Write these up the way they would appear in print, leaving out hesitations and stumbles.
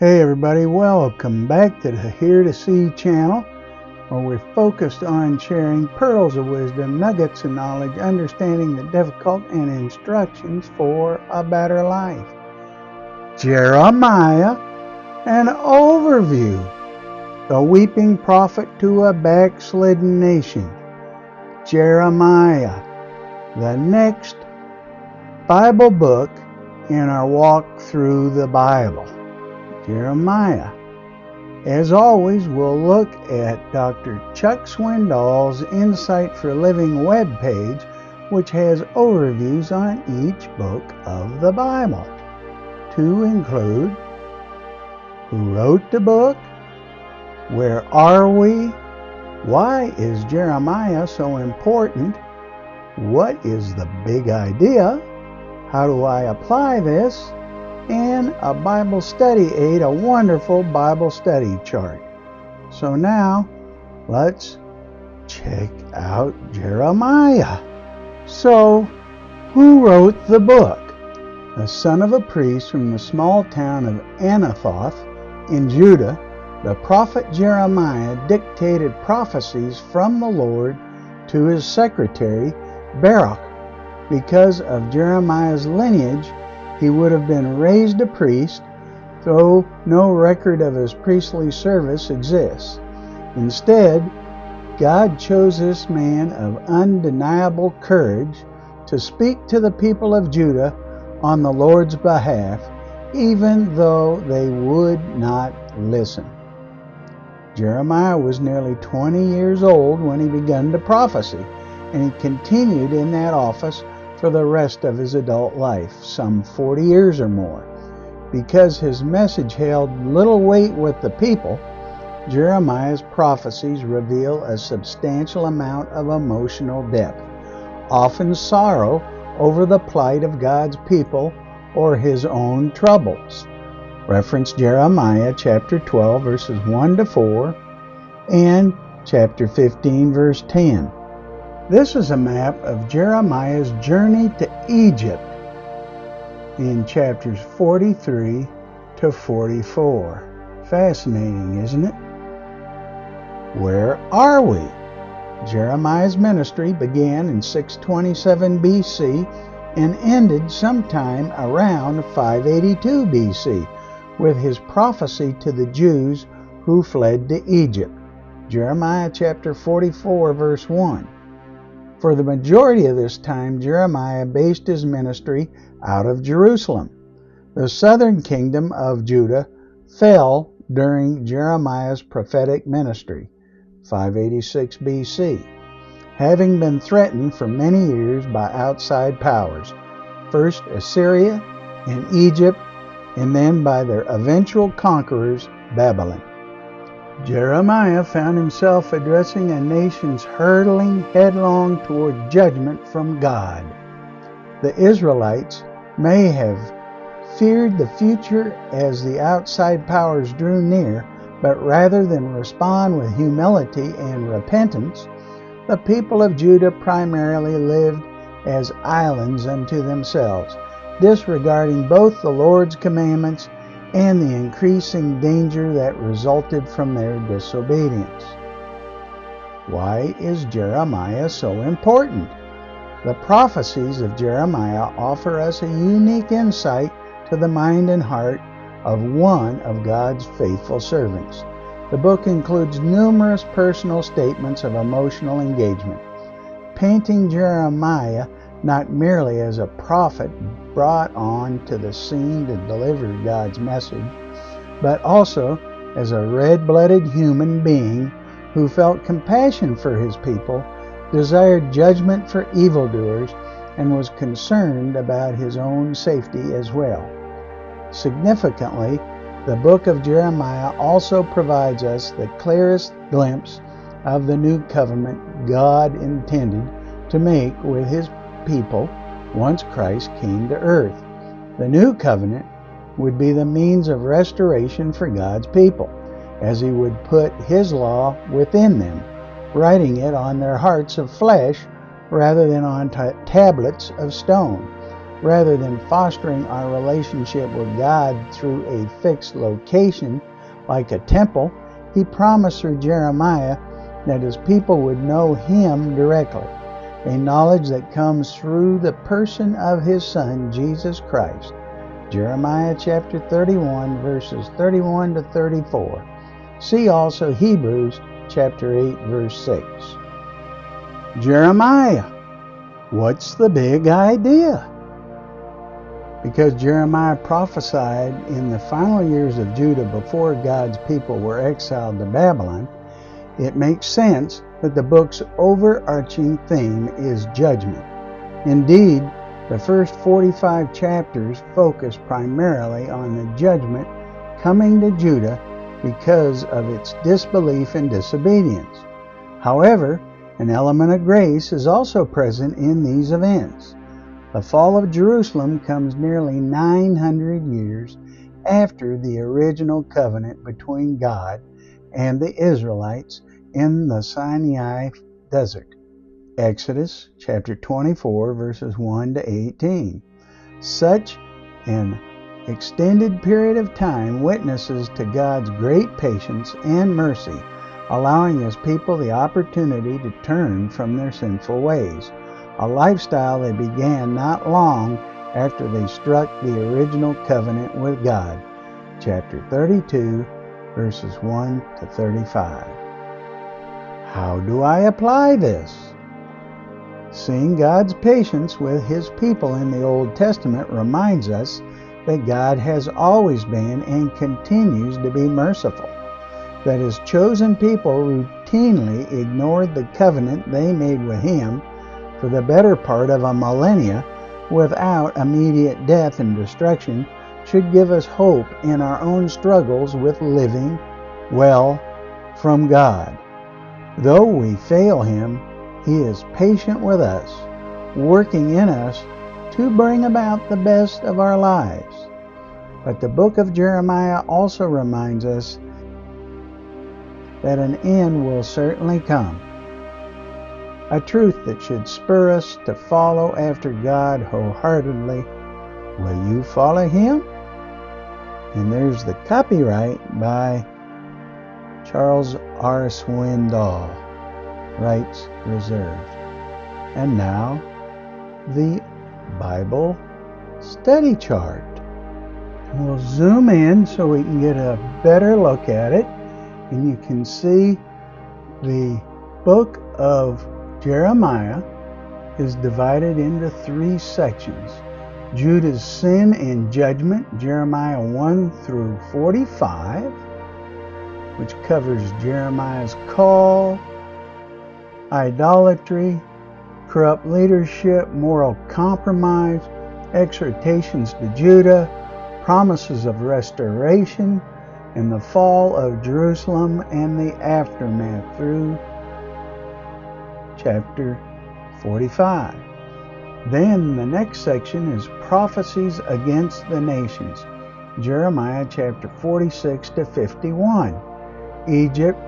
Hey everybody, welcome back to the Hear2See channel, where we're focused on sharing pearls of wisdom, nuggets of knowledge, understanding the difficult, and instructions for a better life. Jeremiah, an overview. The weeping prophet to a backslidden nation. Jeremiah, the next Bible book in our walk through the Bible. Jeremiah. As always, we'll look at Dr. Chuck Swindoll's Insight for Living webpage, which has overviews on each book of the Bible, to include who wrote the book, where are we, why is Jeremiah so important, what is the big idea, how do I apply this, and a Bible study aid, a wonderful Bible study chart. So now, let's check out Jeremiah. So, who wrote the book? The son of a priest from the small town of Anathoth in Judah, the prophet Jeremiah dictated prophecies from the Lord to his secretary, Baruch. Because of Jeremiah's lineage, he would have been raised a priest, though no record of his priestly service exists. Instead, God chose this man of undeniable courage to speak to the people of Judah on the Lord's behalf, even though they would not listen. Jeremiah was nearly 20 years old when he began to prophesy, and he continued in that office for the rest of his adult life, some 40 years or more. Because his message held little weight with the people, Jeremiah's prophecies reveal a substantial amount of emotional depth, often sorrow over the plight of God's people or his own troubles. Reference Jeremiah chapter 12 verses 1 to 4 and chapter 15 verse 10. This is a map of Jeremiah's journey to Egypt in chapters 43 to 44. Fascinating, isn't it? Where are we? Jeremiah's ministry began in 627 BC and ended sometime around 582 BC with his prophecy to the Jews who fled to Egypt. Jeremiah chapter 44 verse 1. For the majority of this time, Jeremiah based his ministry out of Jerusalem. The southern kingdom of Judah fell during Jeremiah's prophetic ministry, 586 BC, having been threatened for many years by outside powers, first Assyria and Egypt, and then by their eventual conquerors, Babylon. Jeremiah found himself addressing a nation's hurtling headlong toward judgment from God. The Israelites may have feared the future as the outside powers drew near, but rather than respond with humility and repentance, the people of Judah primarily lived as islands unto themselves, disregarding both the Lord's commandments and the increasing danger that resulted from their disobedience. Why is Jeremiah so important? The prophecies of Jeremiah offer us a unique insight to the mind and heart of one of God's faithful servants. The book includes numerous personal statements of emotional engagement, painting Jeremiah not merely as a prophet brought on to the scene to deliver God's message, but also as a red-blooded human being who felt compassion for his people, desired judgment for evildoers, and was concerned about his own safety as well. Significantly, the book of Jeremiah also provides us the clearest glimpse of the new covenant God intended to make with his people once Christ came to earth. The new covenant would be the means of restoration for God's people, as he would put his law within them, writing it on their hearts of flesh rather than on tablets of stone. Rather than fostering our relationship with God through a fixed location like a temple, he promised through Jeremiah that his people would know him directly, a knowledge that comes through the person of his Son, Jesus Christ. Jeremiah chapter 31, verses 31 to 34. See also Hebrews chapter 8, verse 6. Jeremiah. What's the big idea? Because Jeremiah prophesied in the final years of Judah before God's people were exiled to Babylon, it makes sense that the book's overarching theme is judgment. Indeed, the first 45 chapters focus primarily on the judgment coming to Judah because of its disbelief and disobedience. However, an element of grace is also present in these events. The fall of Jerusalem comes nearly 900 years after the original covenant between God and the Israelites in the Sinai desert. Exodus chapter 24, verses 1 to 18. Such an extended period of time witnesses to God's great patience and mercy, allowing his people the opportunity to turn from their sinful ways, a lifestyle they began not long after they struck the original covenant with God. Chapter 32, verses 1 to 35. How do I apply this? Seeing God's patience with his people in the Old Testament reminds us that God has always been and continues to be merciful, that his chosen people routinely ignored the covenant they made with him for the better part of a millennia without immediate death and destruction should give us hope in our own struggles with living well from God. Though we fail him, he is patient with us, working in us to bring about the best of our lives. But the book of Jeremiah also reminds us that an end will certainly come, a truth that should spur us to follow after God wholeheartedly. Will you follow him? And there's the copyright by Charles R. Swindoll, rights reserved. And now, the Bible study chart. And we'll zoom in so we can get a better look at it. And you can see the book of Jeremiah is divided into 3 sections. Judah's sin and judgment, Jeremiah 1 through 45, which covers Jeremiah's call, idolatry, corrupt leadership, moral compromise, exhortations to Judah, promises of restoration, and the fall of Jerusalem and the aftermath through chapter 45. Then the next section is prophecies against the nations, Jeremiah chapter 46 to 51. Egypt,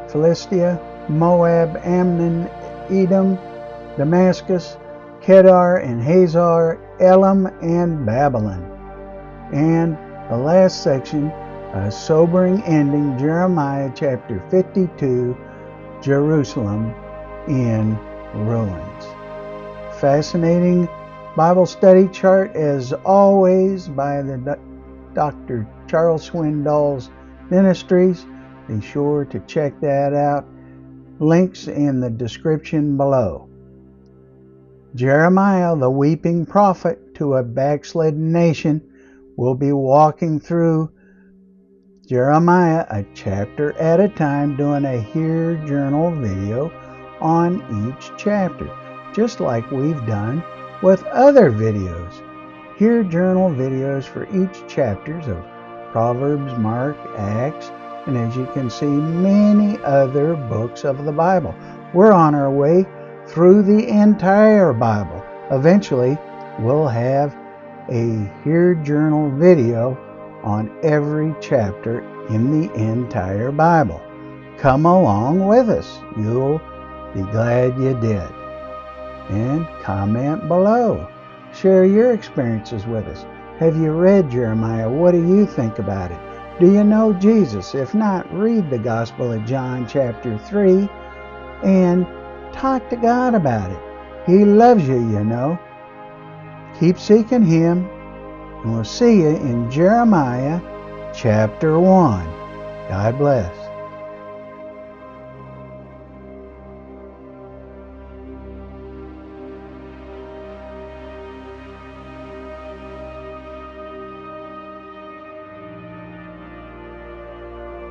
Philistia, Moab, Ammon, Edom, Damascus, Kedar and Hazar, Elam and Babylon. And the last section, a sobering ending, Jeremiah chapter 52, Jerusalem in ruins. Fascinating Bible study chart as always by the Dr. Charles Swindoll's Ministries. Be sure to check that out. Links in the description below. Jeremiah, the weeping prophet to a backslidden nation, will be walking through Jeremiah a chapter at a time, doing a Hear Journal video on each chapter, just like we've done with other videos. Hear Journal videos for each chapters of Proverbs, Mark, Acts, and as you can see, many other books of the Bible. We're on our way through the entire Bible. Eventually, we'll have a Hear Journal video on every chapter in the entire Bible. Come along with us. You'll be glad you did. And comment below. Share your experiences with us. Have you read Jeremiah? What do you think about it? Do you know Jesus? If not, read the Gospel of John chapter 3 and talk to God about it. He loves you, you know. Keep seeking Him, and we'll see you in Jeremiah chapter 1. God bless.